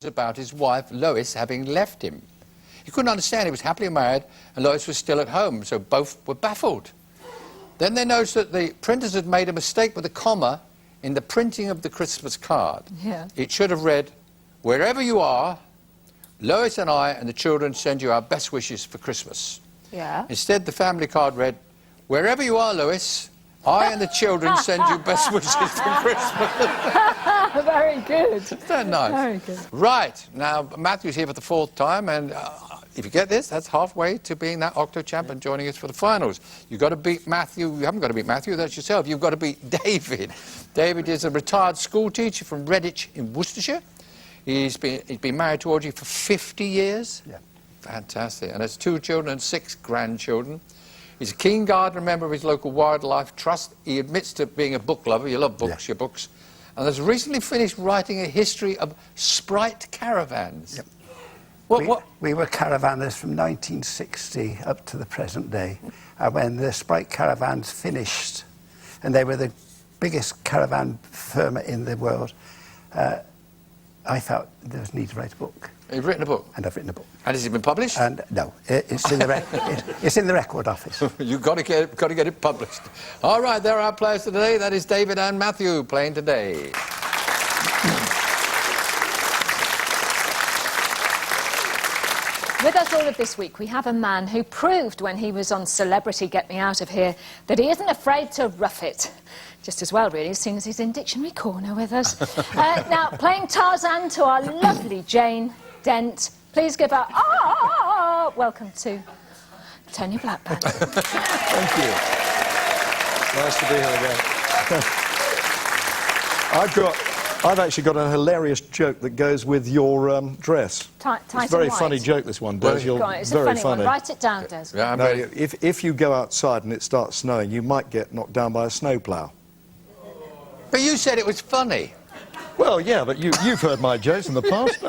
about his wife, Lois, having left him. He couldn't understand. He was happily married, and Lois was still at home, so both were baffled. Then they noticed that the printers had made a mistake with a comma in the printing of the Christmas card. Yeah. It should have read, "Wherever you are, Lois and I and the children send you our best wishes for Christmas." Yeah. Instead, the family card read, "Wherever you are, Lois, I and the children send you best wishes for Christmas." Very good. Isn't that nice? Very good. Right, now Matthew's here for the fourth time, and if you get this, that's halfway to being that Octo champ and joining us for the finals. You've got to beat Matthew. You haven't got to beat Matthew, that's yourself. You've got to beat David. David is a retired school teacher from Redditch in Worcestershire. He's been married to Audrey for 50 years. Yeah. Fantastic. And has 2 children and 6 grandchildren. He's a keen gardener, member of his local wildlife trust. He admits to being a book lover. You love books, Yeah. your books. And has recently finished writing a history of Sprite caravans. Yep. We We were caravanners from 1960 up to the present day. And when the Sprite caravans finished, and they were the biggest caravan firm in the world, I felt there was need to write a book. You've written a book. And I've written a book. And has it been published? And no, it's in the it's in the record office. You've got to get it published. All right, there are our players today. That is David and Matthew playing today. With us all of this week, we have a man who proved when he was on Celebrity Get Me Out of Here that he isn't afraid to rough it. Just as well, really, seeing as he's in Dictionary Corner with us. Now, playing Tarzan to our lovely Jane Dent. Please give a welcome to Tony Blackburn. Thank you. Nice to be here again. I've actually got a hilarious joke that goes with your dress. Tight It's a and very white. funny joke, this one, Des. Well, You're It's very a funny one. Write it down, Des. Yeah, I'm No, ready. if you go outside and it starts snowing, you might get knocked down by a snowplow. But you said it was funny. Well, yeah, but you've heard my jokes in the past. Is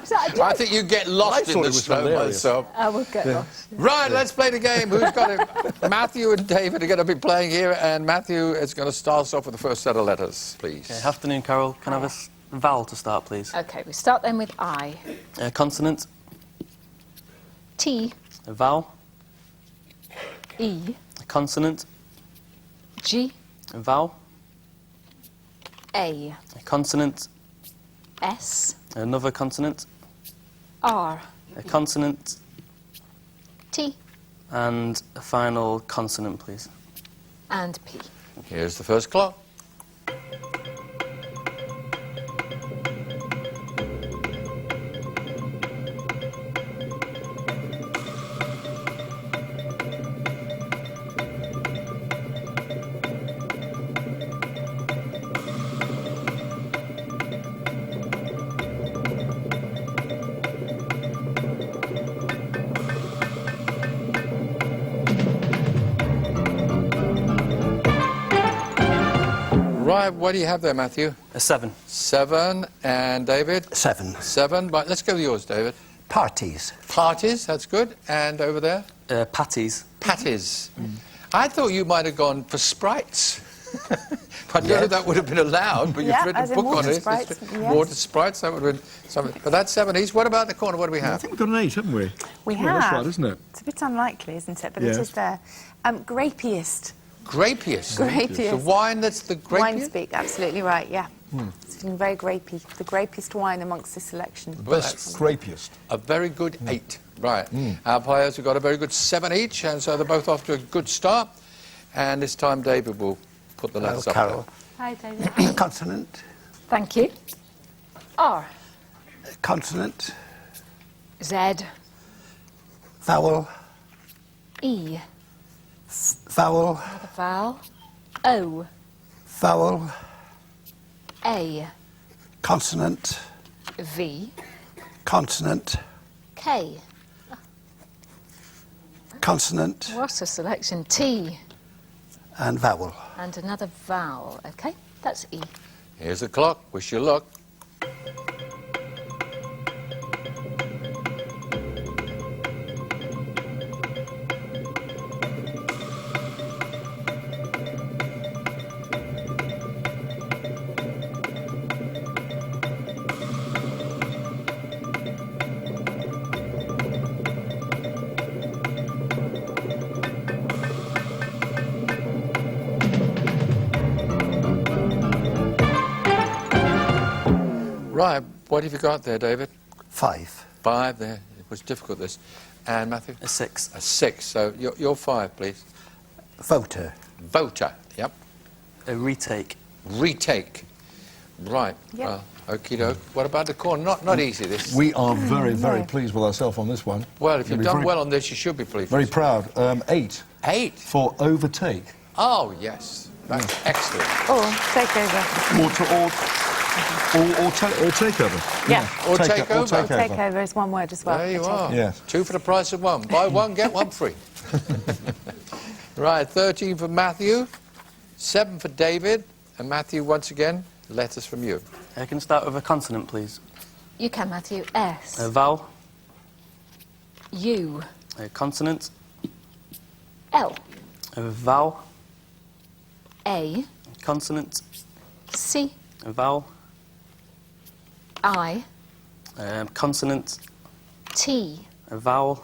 that a joke? I think you get lost I in thought the it was snow hilarious. myself. I will get lost. Right, let's play the game. Who's got it? Matthew and David are going to be playing here, and Matthew is going to start us off with the first set of letters, please. Okay, afternoon, Carol. Can I have a vowel to start, please? OK, we start then with I. A consonant, T. a vowel, E. a consonant, G. a vowel, A. a consonant, S. another consonant, R. a consonant, T. and a final consonant, please. And P. Here's the first clock. Right, what do you have there, Matthew? A 7. 7, and David? 7. 7. Right, let's go with yours, David. Parties. Parties, that's good. And over there? Patties. Patties. I thought you might have gone for Sprites. I don't know if that would have been allowed, but Yeah, you've written as a in book on water it. sprites, yes. Water Sprites, that would have been something. But that's 7 each. What about the corner? What do we I have? think we've got an 8, haven't we? We Well, that's have. right, isn't it? It's a bit unlikely, isn't it? But Yes. it is there. Grapiest. Grapiest. Grapiest. The wine that's the grapiest? Wine speak, absolutely right, yeah. It's feeling very grapey. The grapiest wine amongst this selection. Best, scrapiest. A very good 8. Right. Our players have got a very good 7 each, and so they're both off to a good start. And this time David will put the letters up Carol. Hi, David. Consonant. Thank you. R. Consonant. Z. Vowel. E. Vowel. Another vowel. O. Vowel. A. Consonant. V. Consonant. K. Consonant. What a selection. T. And vowel. And another vowel. OK, that's E. Here's the clock. Wish you luck. Right, what have you got there, David? 5. 5 there. It was difficult, this. And Matthew? A 6. A 6. So you're 5, please. Voter. Voter. Yep. A retake. Retake. Right. Yep. Well, okie doke. What about the corner? Not easy, this. We are very, very No. pleased with ourselves on this one. Well, if You'll you've be done very, well on this, you should be pleased. Very proud. 8 8. for overtake. Oh, yes. That's excellent. Or take over. Or takeover. Yeah. Or Take take o- or over. take Take over is one word as well. There you Take are. over. Yes. 2 for the price of 1. Buy 1, get 1 free. Right, 13 for Matthew, 7 for David, and Matthew, once again, letters from you. Can I start with a consonant, please? You can, Matthew. S. A vowel. U. A consonant. L. A vowel. A. Consonant. C. A vowel. I. Consonant. T. A vowel.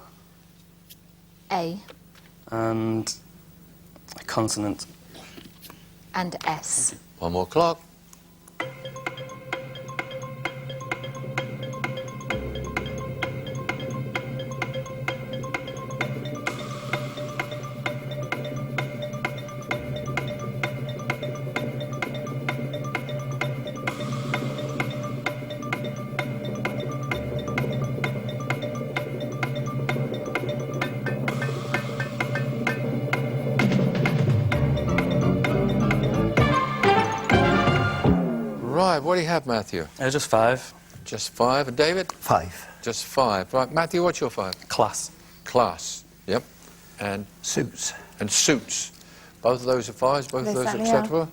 A. And a consonant. And S. 1 more clock. Right, what do you have, Matthew? Just 5. Just 5. And David? 5. Just 5. Right, Matthew, what's your 5? Class. Class. Yep. And Suits. suits. Both of those are 5s, both They of those certainly are. acceptable.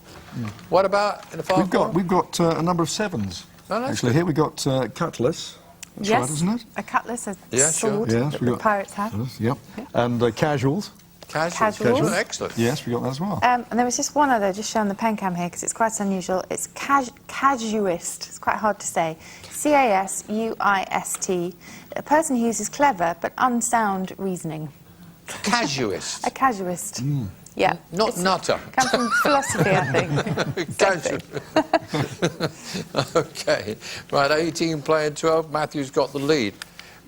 What about in the far corner? We've got a number of 7s. Oh, that's Actually, good. here we've got cutlass. That's Yes. right, isn't it? A cutlass, a Yeah, sure. sword Yes, that we the got- pirates have. Yep. And casuals. Casual. Casuals. Excellent. Yes, we got that as well. And there was just one other, just showing the pen cam here, because it's quite unusual. It's casuist. It's quite hard to say. C-A-S-U-I-S-T. A person who uses clever but unsound reasoning. Casuist. A casuist. Yeah. Not It's nutter. come from philosophy, I think. Casual. Okay. Right, 18 playing 12. Matthew's got the lead.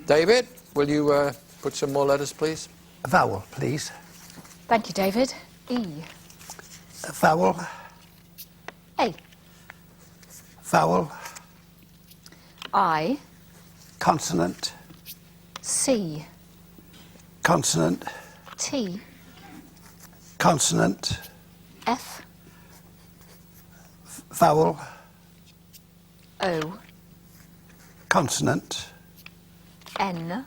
David, will you put some more letters, please? Vowel, please. Thank you, David. E. Vowel. A. Vowel. I. Consonant. C. Consonant. T. Consonant. F. Vowel. O. Consonant. N.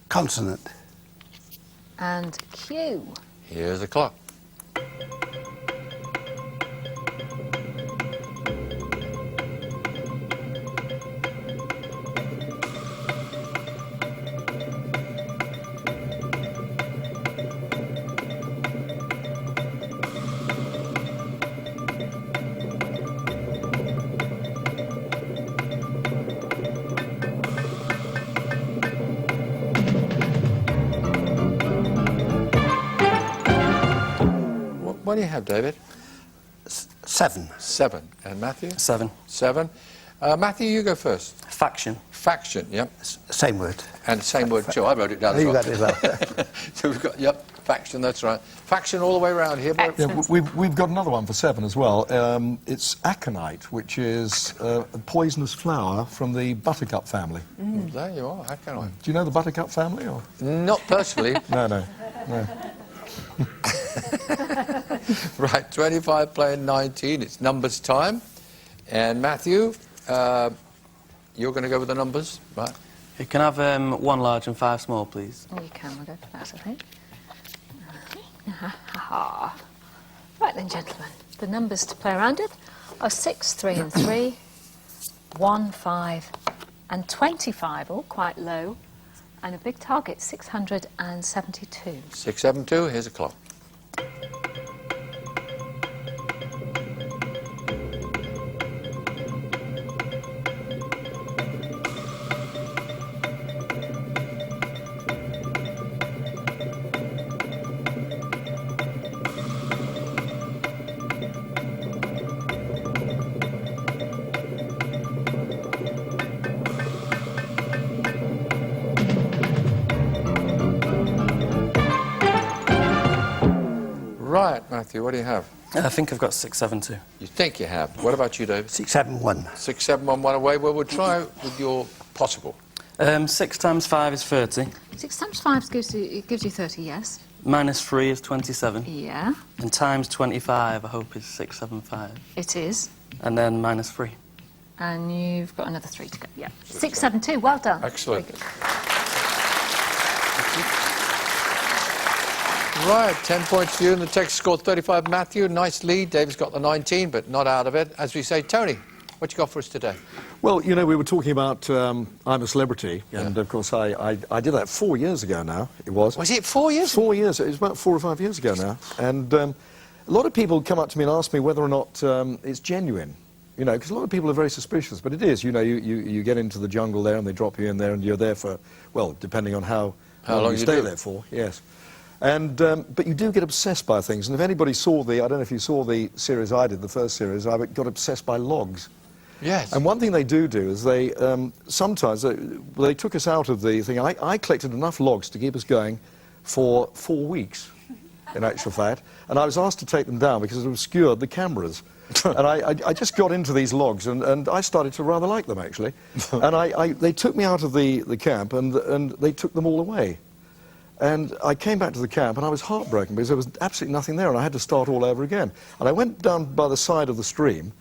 Consonant. And Q. Here's the clock. What do you have, David? 7. 7. And Matthew? 7. 7. Matthew, you go first. Faction. Faction, yep. Same word. And same word too. I wrote it down as You well. got it well. So we've got, yep, faction, that's right. Faction all the way around here. But Yeah, we've got another one for 7 as well. It's aconite, which is a poisonous flower from the buttercup family. there you are. How can I? Do you know the buttercup family? Or? Not personally. No. Right, 25 playing 19. It's numbers time. And Matthew, you're going to go with the numbers, right? You can have 1 large and 5 small, please. Oh, you can. We'll go for that, I think. Right then, gentlemen. The numbers to play around with are 6, 3 and 3, 1, 5 and 25, all quite low. And a big target, 672. 672, here's a clock. Matthew, what do you have? I think I've got 672. You think you have. What about you, David? 671. 6, 7 on one away. Well, we'll try with your possible. 6 times 5 is 30. 6 times 5 gives you 30, yes. Minus 3 is 27. Yeah, And times 25, I hope, is 675. it is. And then minus 3. And you've got another 3 to go. Yeah. 672, well done. Excellent. Very good. Right, 10 points to you, and the Texas scored 35. Matthew, nice lead. David's got the 19, but not out of it. As we say, Tony, what you got for us today? Well, you know, we were talking about I'm a Celebrity, and of course I did that 4 years ago now, it was. Was it 4 years? 4 years, it was about 4 or 5 years ago now. And a lot of people come up to me and ask me whether or not it's genuine. You know, because a lot of people are very suspicious, but it is. You know, you get into the jungle there and they drop you in there and you're there for, well, depending on how long you you stay do. there for, yes. And, but you do get obsessed by things. And if anybody saw I don't know if you saw the series I did, the first series, I got obsessed by logs. Yes. And one thing they do is they, sometimes, they took us out of the thing. I collected enough logs to keep us going for 4 weeks, in actual fact. And I was asked to take them down because it obscured the cameras. And I just got into these logs, and I started to rather like them, actually. And they took me out of the camp, and they took them all away. And I came back to the camp, and I was heartbroken because there was absolutely nothing there, and I had to start all over again. And I went down by the side of the stream,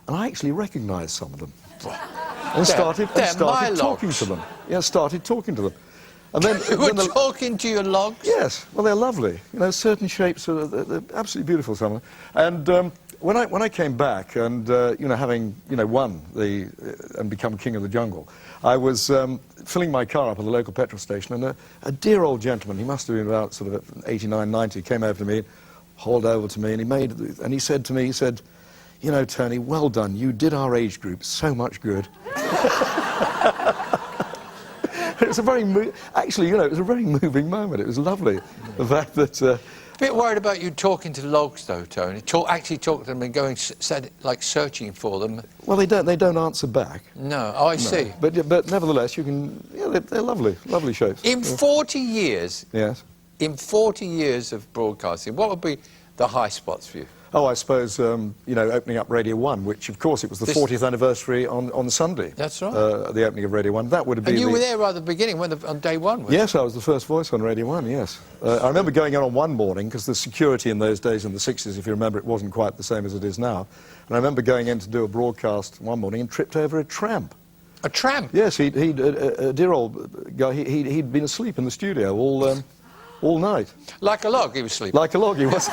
and I actually recognised some of them. And started my talking logs. to them. Yeah, started talking to them. And then, You were talking to your logs? yes, well, they're lovely. You know, certain shapes they're absolutely beautiful, some of them. And when I came back, and you know, having won and become king of the jungle, I was filling my car up at the local petrol station, and a dear old gentleman, he must have been about sort of 89, 90, came over to me, hauled over to me, and he said to me, he said, "You know, Tony, well done. You did our age group so much good." It was a very actually, you know, it was a very moving moment. It was lovely, the fact that. A bit worried about you talking to logs, though, Tony. Actually talk to them and going, like searching for them. Well, they don't answer back. No, oh, I see. But nevertheless, you can. Yeah, they're lovely, lovely shapes. In 40 years, Yes. in 40 years of broadcasting, what would be the high spots for you? Oh, I suppose, you know, opening up Radio 1, which, of course, it was the 40th anniversary on Sunday. That's right. The opening of Radio 1. That would have been And you were there right at the beginning, on day one, weren't you? Yes, I was the first voice on Radio 1, yes. I remember going on one morning, because the security in those days, in the 60s, if you remember, it wasn't quite the same as it is now. And I remember going in to do a broadcast one morning and tripped over a tramp. A tramp? Yes, a dear old guy, he'd been asleep in the studio all night. Like a log, he was sleeping. Like a log, he was.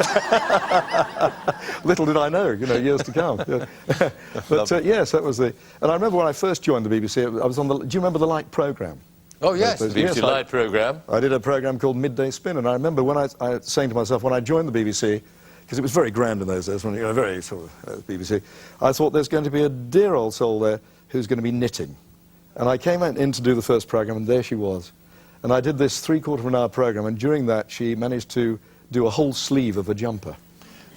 Little did I know, you know, years to come. Yeah. But yes, that was the. And I remember when I first joined the BBC, I was on the. Do you remember the Light programme? Oh, yes, the Yes, BBC Light programme. I did a programme called Midday Spin, and I remember when I saying to myself when I joined the BBC, because it was very grand in those days, when you know, very sort of BBC, I thought there's going to be a dear old soul there who's going to be knitting, and I came in to do the first programme, and there she was. And I did this 3/4 of an hour programme, and during that she managed to do a whole sleeve of a jumper.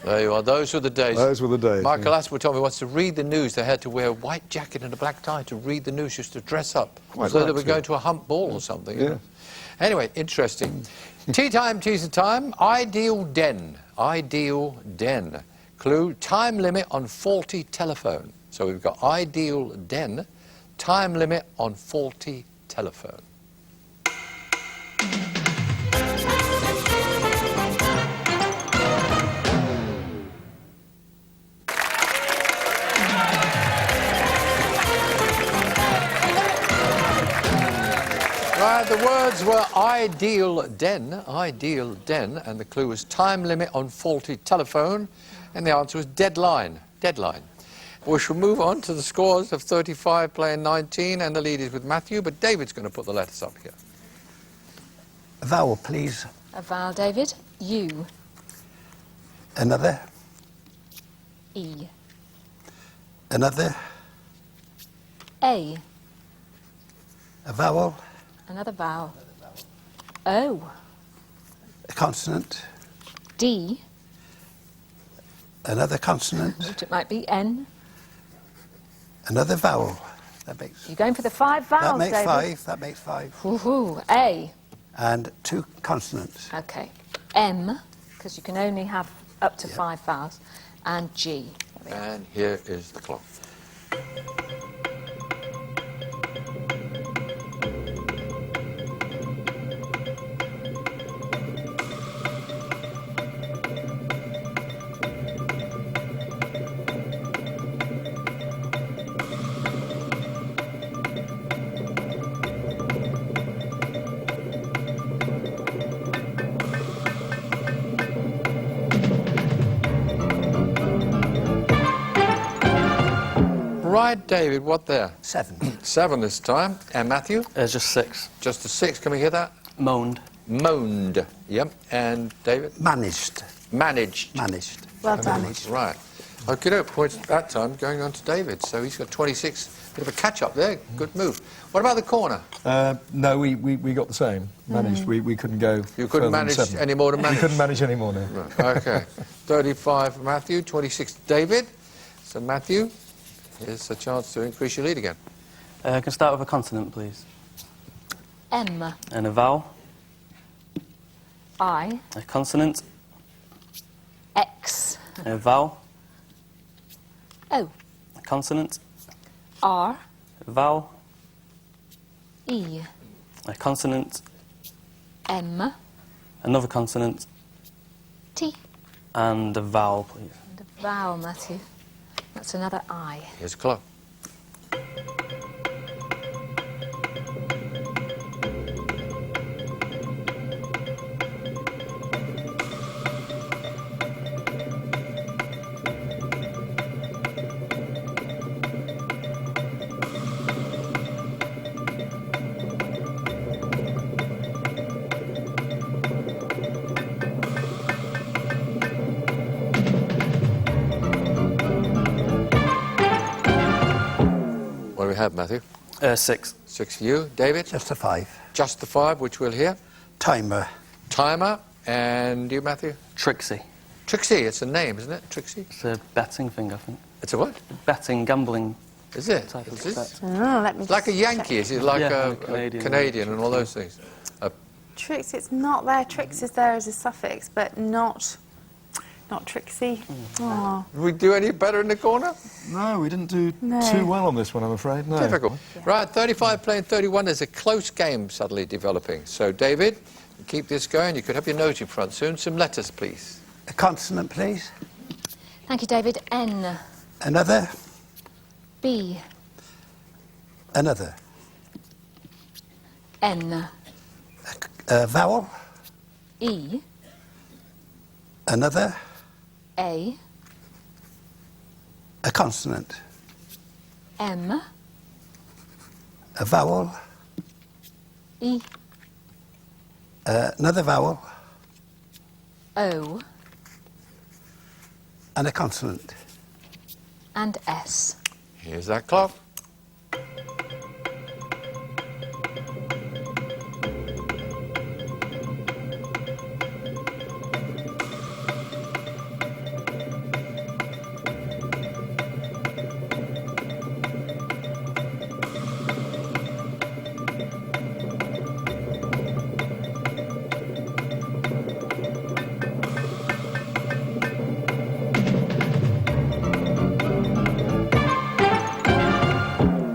There you are. Those were the days. Those were the days. Michael Asper told me once to read the news, they had to wear a white jacket and a black tie to read the news, just to dress up. Quite so right, they were too. going to a hump ball or something. you Yeah. know. Anyway, interesting. Tea time, teaser time. Ideal den. Ideal den. Clue, time limit on faulty telephone. So we've got ideal den, time limit on faulty telephone. Right, the words were ideal den, and the clue was time limit on faulty telephone, and the answer was deadline, deadline. We shall move on to the scores of 35 playing 19, and the lead is with Matthew, but David's going to put the letters up here. A vowel, please. A vowel, David. U. Another. E. Another. A. A vowel. Another vowel. O. A consonant. D. Another consonant. Which it might be N. Another vowel. That makes. You're going for the 5 vowels, That makes David. 5. That makes 5. Woohoo. A. And 2 consonants. Okay. M, because you can only have up to 5 vowels, and G. And here is the clock. Right, David, what there? 7. 7 this time. And Matthew? Just 6. Just a 6. Can we hear that? Moaned. Moaned. Yep. And David? Managed. Managed. Managed. Well done. Right. Okay, no, points that time going on to David. So he's got 26. Bit of a catch-up there. Good move. What about the corner? No, we got the same. Managed. We couldn't go. You further couldn't than manage 7. any more than We manage? couldn't manage any more now. Right, okay. 35 for Matthew, 26 David. So Matthew, here's a chance to increase your lead again. Can I start with a consonant, please? M. And a vowel. I. A consonant. X. A vowel. O. A consonant. R. A vowel. E. A consonant. M. Another consonant. T. And a vowel, please. And a vowel, Matthew. That's another I. Here's the clock. What do we have, Matthew? 6. 6 for you. David? Just a 5. Just the 5, which we'll hear. Timer. Timer. And you, Matthew? Trixie. Trixie, it's a name, isn't it? Trixie? It's a betting thing, I think. It's a what? Betting, gambling. Is it? Type of Is this? bet. Oh, let me It's like a just Yankee, is it? Like Yeah, a Canadian. Canadian and all those things. Trix, it's not there. Trix is there as a suffix, but not Trixie. Oh, Did we do any better in the corner? No, we didn't do No. too well on this one, I'm afraid. No. Difficult. Right, 35 playing 31. There's a close game suddenly developing. So, David, keep this going. You could have your nose in front soon. Some letters, please. A consonant, please. Thank you, David. N. Another. B. Another. N. A vowel. E. Another. A. A consonant. M. A vowel. E. Another vowel. O. And a consonant. And S. Here's that clock.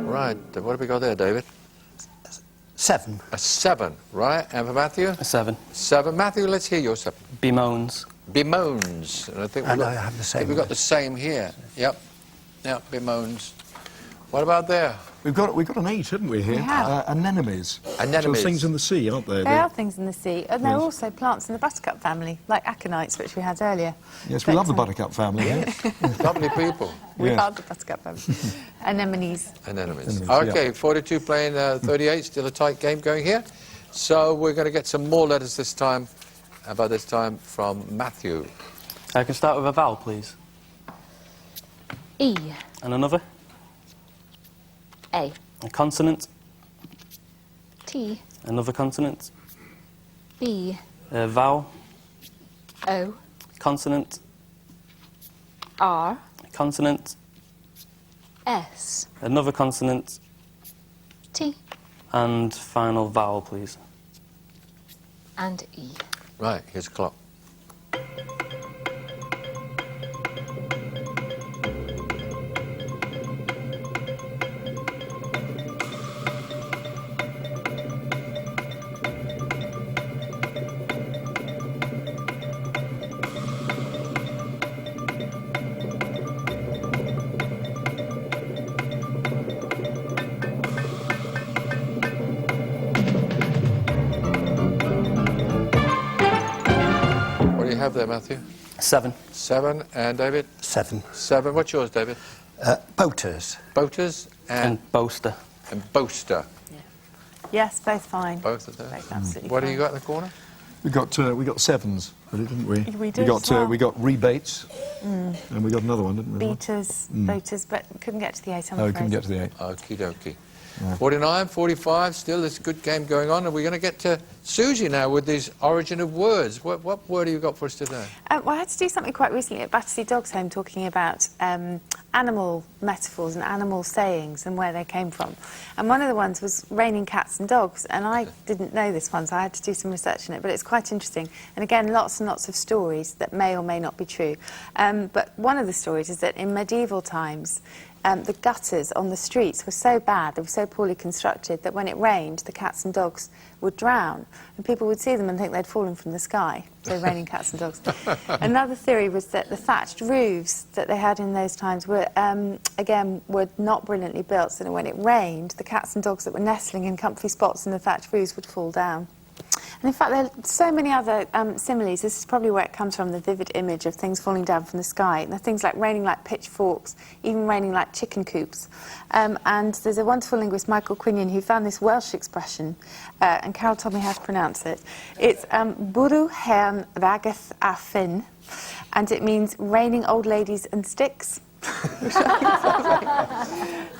Right, what have we got there, David? 7. A 7, right? And for Matthew? A 7. 7. Matthew, let's hear your 7. Bemoans. Bemoans. And I think And we've I got, have the I same think we've got one. the same here. Yep. Yep, bemoans. What about there? We've got an 8, haven't we, here? We have. Anemones. Anemones. So things in the sea, aren't they? they are things in the sea, and they're also plants in the buttercup family, like aconites, which we had earlier. Yes, we But, love the buttercup family. Yes. Lovely people. We Yes. love the buttercup family. Anemones. Anemones. Anemones, Okay, yeah. 42 playing 38. Still a tight game going here. So we're going to get some more letters this time. How about this time from Matthew? I can start with a vowel, please. E. And another. A. A consonant. T. Another consonant. B. A vowel. O. Consonant. R. A consonant. S. Another consonant. T. And final vowel, please. And E. Right, here's the clock. have there, Matthew? 7. 7. And David? 7. 7. What's yours, David? Boaters. Boaters And boaster. and boaster. Yes, both fine. Both of those. Both absolutely What do fine. you got in the corner? We got 7s, didn't we? We did got as well. we got rebates, and we got another one, didn't we? Beaters, boaters, but couldn't get to the 8, I'm No, we afraid. couldn't get to the 8. Okie dokie. 49, 45, still this good game going on. And we're going to get to Susie now with these origin of words. What word have you got for us today? Well, I had to do something quite recently at Battersea Dogs Home talking about animal metaphors and animal sayings and where they came from. And one of the ones was raining cats and dogs, and I didn't know this one, so I had to do some research on it, but it's quite interesting. And again, lots and lots of stories that may or may not be true. But one of the stories is that in medieval times, the gutters on the streets were so bad, they were so poorly constructed, that when it rained, the cats and dogs would drown. And people would see them and think they'd fallen from the sky. So raining cats and dogs. Another theory was that the thatched roofs that they had in those times were, again, were not brilliantly built. So that when it rained, the cats and dogs that were nestling in comfy spots in the thatched roofs would fall down. And in fact, there are so many other similes. This is probably where it comes from, the vivid image of things falling down from the sky. And there are things like raining like pitchforks, even raining like chicken coops. And there's a wonderful linguist, Michael Quinion, who found this Welsh expression, and Carol told me how to pronounce it. It's bwrw hen rageth a ffyn, and it means raining old ladies and sticks.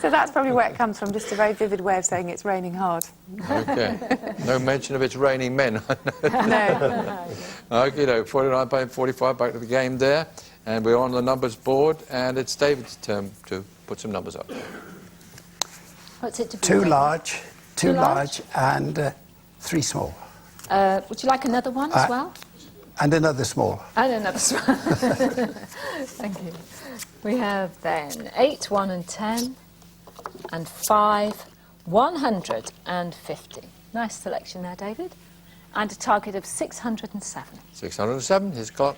So that's probably where it comes from, just a very vivid way of saying it's raining hard. Okay. No mention of it's raining men. No. Okay, 49 by 45, back to the game there. And we're on the numbers board, and it's David's turn to put some numbers up. What's it to be? Two David? large, two Two large? large, and 3 small. Would you like another one as well? And another small. And another one. Thank you. We have then 8, 1 and 10, and 5, 150. Nice selection there, David. And a target of 607. 607, here's the clock.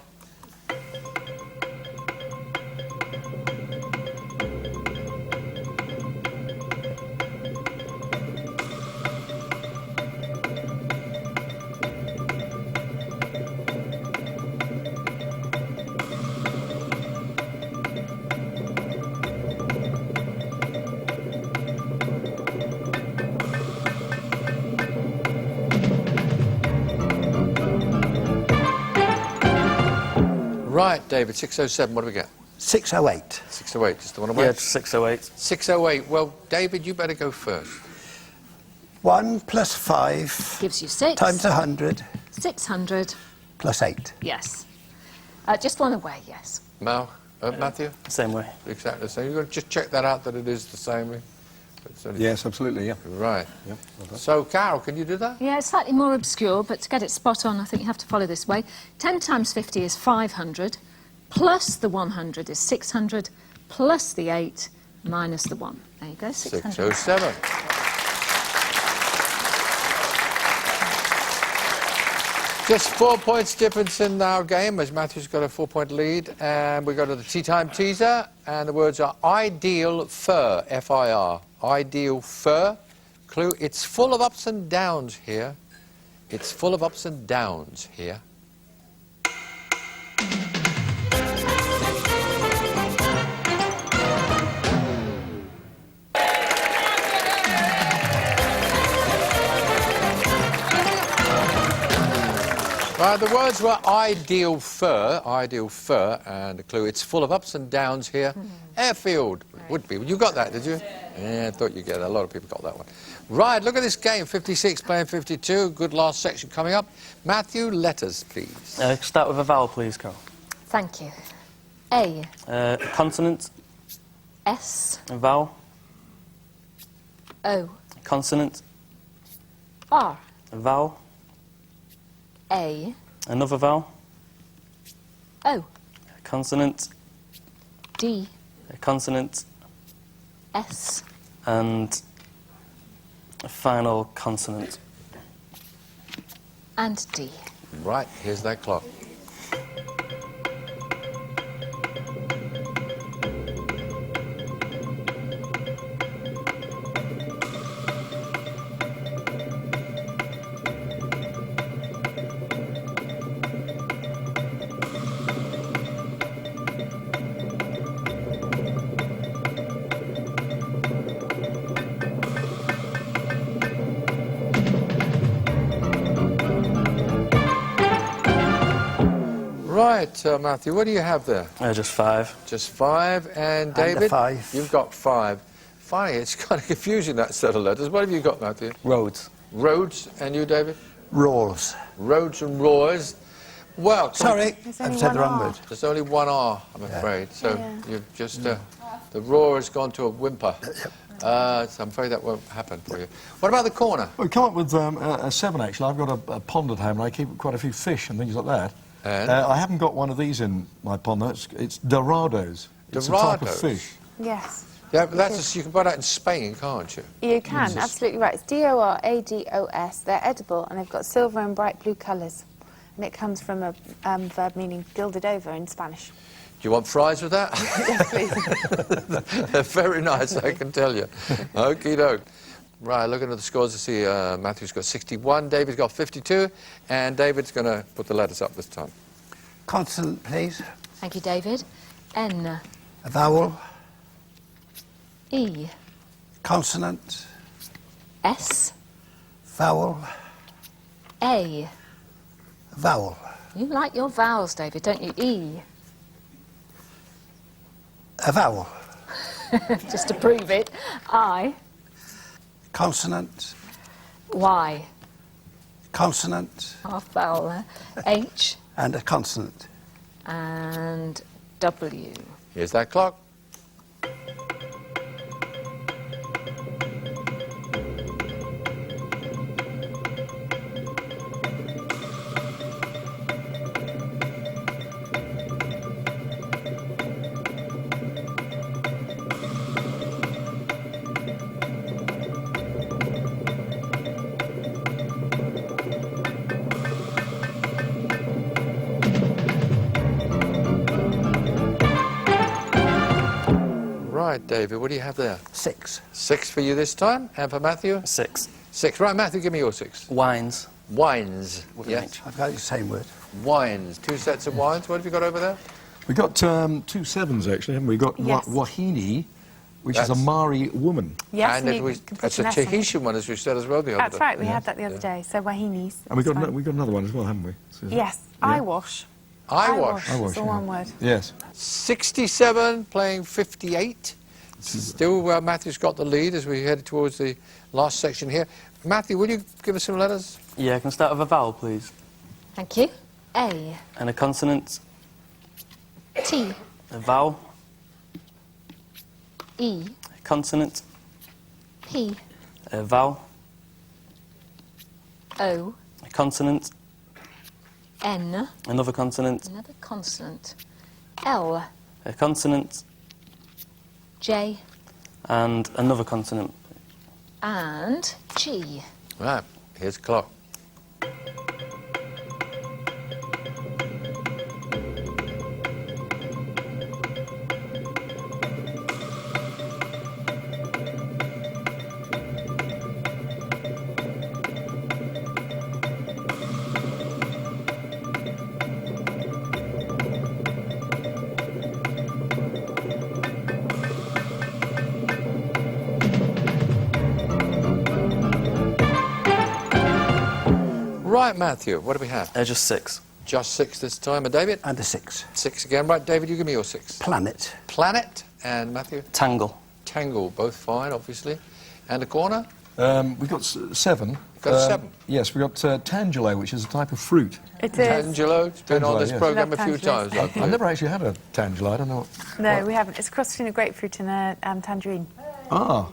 Right, David, 607, what do we get? 608. 608, just the one away? Yeah, 608. 608, well, David, you better go first. 1 plus 5 Gives you 6. times 100 600. plus 8. Yes. Just one away, yes. Matthew? Same way. Exactly the same. You've got to just check that out, that it is the same. It's only- Yes, absolutely, yeah. Right. Yep. So, Carol, can you do that? Yeah, it's slightly more obscure, but to get it spot on, I think you have to follow this way. 10 times 50 is 500, plus the 100 is 600, plus the 8 minus the 1. There you go, 600. 607. Just 4 points difference in our game, as Matthew's got a 4-point lead. And we go to the tea time teaser, and the words are ideal fur, F-I-R. Ideal fur. Clue, it's full of ups and downs here. It's full of ups and downs here. The words were ideal fur, and the clue, it's full of ups and downs here. Airfield, would be. You got that, did you? Yeah, I thought you'd get that. A lot of people got that one. Right, look at this game, 56 playing 52. Good last section coming up. Matthew, letters, please. Start with a vowel, please, Carol. Thank you. A, Consonant. S, A vowel. O, Consonant. R, A vowel. A, Another vowel. O, Consonant. D, A consonant. S, And a final consonant. and D. Right, here's that clock. Right, Matthew, what do you have there? Just 5. Just 5. And a David? 5. You've got 5. Funny, it's kind of confusing, that set of letters. What have you got, Matthew? Roads. Roads. And you, David? Rolls. Roads and roars. Well, Sorry, There's I've only said the one wrong R. word. there's only one R, I'm afraid. So Yeah. you've just... the roar has gone to a whimper. So I'm afraid that won't happen for you. What about the corner? Well, we come up with a 7, actually. I've got a pond at home, and I keep quite a few fish and things like that. And? I haven't got one of these in my pond, though. It's Dorados. It's a type of Dorados? fish. Yes. Yeah, but you can buy that in Spain, can't you? You can, absolutely right. It's Dorados. They're edible and they've got silver and bright blue colours. And it comes from a verb meaning gilded over in Spanish. Do you want fries with that? Yes, please. They're very nice, I can tell you. Okie doke. Right, looking at the scores to see Matthew's got 61, David's got 52, and David's going to put the letters up this time. Consonant, please. Thank you, David. N, A vowel. E, Consonant. S, Vowel. A. Vowel. You like your vowels, David, don't you? E, A vowel. just to prove it. I, Consonant. Y, Consonant. half vowel there. H, And a consonant. and W. Here's that clock. Right, David, what do you have there? 6. 6 for you this time, and for Matthew? 6. 6. Right, Matthew, give me your 6. Wines. Wines. With an Yes, H. I've got the same word. wines. 2 sets of wines. What have you got over there? We've got 2 7s, actually, haven't we? We've got Yes. Wahine, which is That's- a Maori woman. Yes, and you can put it's a an S on it. Tahitian one, as we said as well the other That's day. right, we had that the other day. So wahinis. And we've that's got, fine. we've got another one as well, haven't we? So- Yes, eyewash. Eyewash. Eyewash, It's all yeah. one word. Yes. 67 playing 58. Still, Matthew's got the lead as we head towards the last section here. Matthew, will you give us some letters? Yeah, can I start with a vowel, please? Thank you. A, And a consonant. T, A vowel. E, A consonant. P, A vowel. O, A consonant. N, Another consonant. another consonant, L, A consonant. J, And another consonant. and G. Right, here's the clock. Right, Matthew, what do we have? Just 6. Just 6 this time. And David? And a 6. 6 again. Right, David, you give me your 6. Planet. Planet. And Matthew? Tangle. Tangle, both fine, obviously. And a corner? We've got 7. Got 7. Yes, we've got Tangelo, which is a type of fruit. It is. Tangelo. It's been on Tangelo, this yes. programme a Love few tangerines. times. I I've believe. never actually had a Tangelo. I don't know. No, we haven't. It's a cross between a grapefruit and a tangerine. Ah,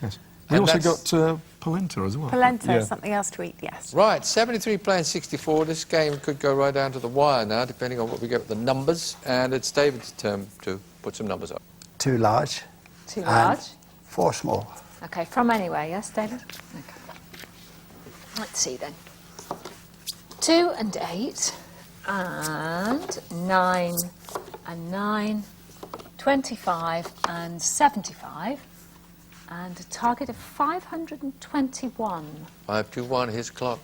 yes. We And also that's- got polenta as well. Polenta, Yeah. something else to eat, yes. Right, 73 playing 64. This game could go right down to the wire now, depending on what we get with the numbers. And it's David's turn to put some numbers up. 2 large. Too and large. 4 small. Okay, from anywhere, yes, David? Okay. Let's see then. 2 and 8, and 9 and 9, 25 and 75, and a target of 521. 521, here's the clock.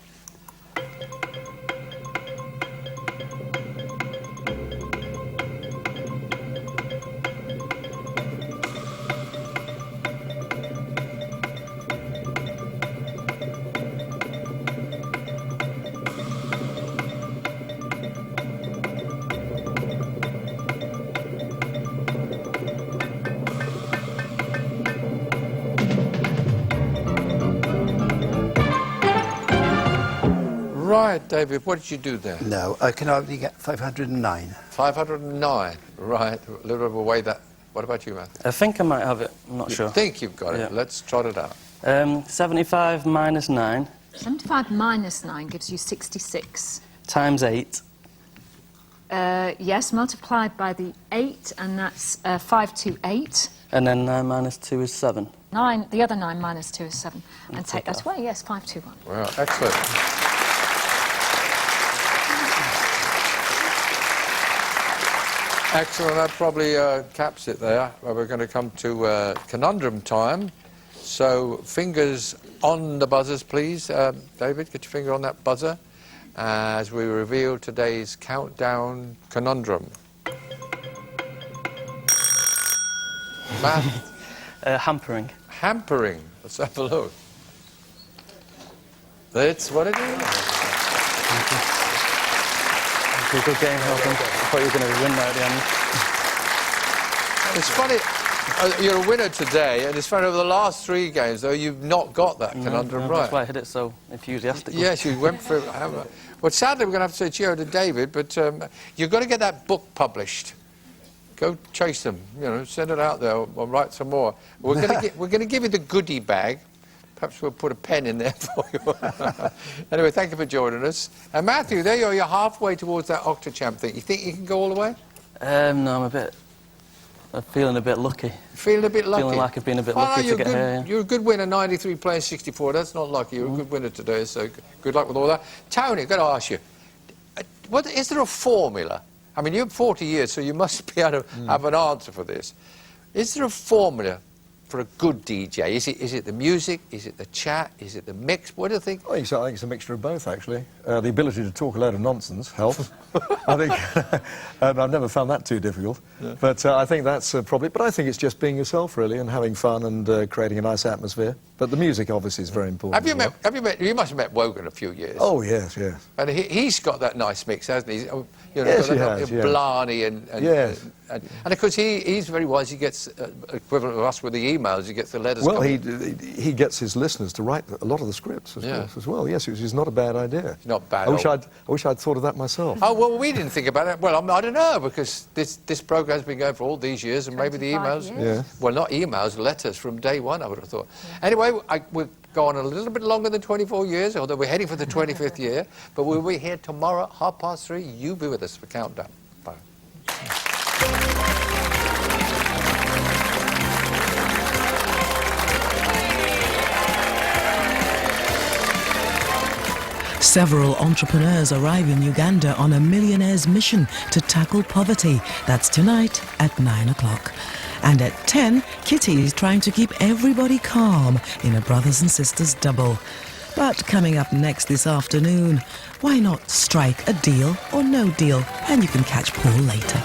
Right, David, what did you do there? No, I can only get 509. 509. Right, a little bit of a way that... What about you, Matthew? I think I might have it. I'm not You sure. think you've got it? Yeah. Let's trot it out. 75 minus 9 75 minus 9 gives you 66. times 8. Yes, multiplied by the 8, and that's 528. And then 9 minus 2 is 7. 9, the other 9 minus 2 is 7. And take that away, yes, 521. Well, excellent. Excellent, that probably caps it there. Well, we're going to come to conundrum time. So, fingers on the buzzers, please. David, get your finger on that buzzer as we reveal today's countdown conundrum. Math, Hampering. hampering. Let's have a look. That's what it is. Good game, Helping. I thought you were going to win that at the end. It's funny, you're a winner today, and it's funny, over the last 3 games, though, you've not got that conundrum right. That's why I hit it so enthusiastically. Yes, you went for it. Well, sadly, we're going to have to say cheerio to David, but you've got to get that book published. Go chase them, you know, send it out there, or write some more. We're going to give you the goodie bag. Perhaps we'll put a pen in there for you. Anyway, thank you for joining us. And Matthew, there you are, you're halfway towards that Octochamp thing. You think you can go all the way? No, I'm feeling a bit lucky. Feeling a bit lucky? Feeling like I've been a bit Well, lucky no, to get here. Yeah. You're a good winner, 93 playing 64. That's not lucky. You're a good winner today, so good luck with all that. Tony, I've got to ask you, is there a formula? I mean, you're 40 years, so you must be able to have an answer for this. Is there a formula for a good DJ? Is it the music? Is it the chat? Is it the mix? What do you think? I think it's a mixture of both, actually. The ability to talk a load of nonsense helps. I think, and I've never found that too difficult. Yeah. But I think that's probably. But I think it's just being yourself, really, and having fun and creating a nice atmosphere. But the music, obviously, is very important. Have you met? You must have met Wogan a few years. Oh yes, yes. And he's got that nice mix, hasn't he? You know, Yes, got he that has, little yes. Blarney and Yes. And of course he's very wise. He gets equivalent of us with the emails. He gets the letters. Well, coming. he gets his listeners to write a lot of the scripts as well. Yes, which is not a bad idea. It's not bad. I wish I'd thought of that myself. Oh well, we didn't think about it. Well, I don't know, because this programme has been going for all these years, and maybe the 25 emails. years. Yeah. Well, not emails, letters from day one. I would have thought. Anyway, we'll go on a little bit longer than 24 years, although we're heading for the 25th year. But we'll be here tomorrow at 3:30. You be with us for Countdown. Bye. Several entrepreneurs arrive in Uganda on a millionaire's mission to tackle poverty. That's tonight at 9 o'clock. And at 10, Kitty is trying to keep everybody calm in a brothers and sisters double. But coming up next this afternoon, why not strike a deal or no deal? And you can catch Paul later.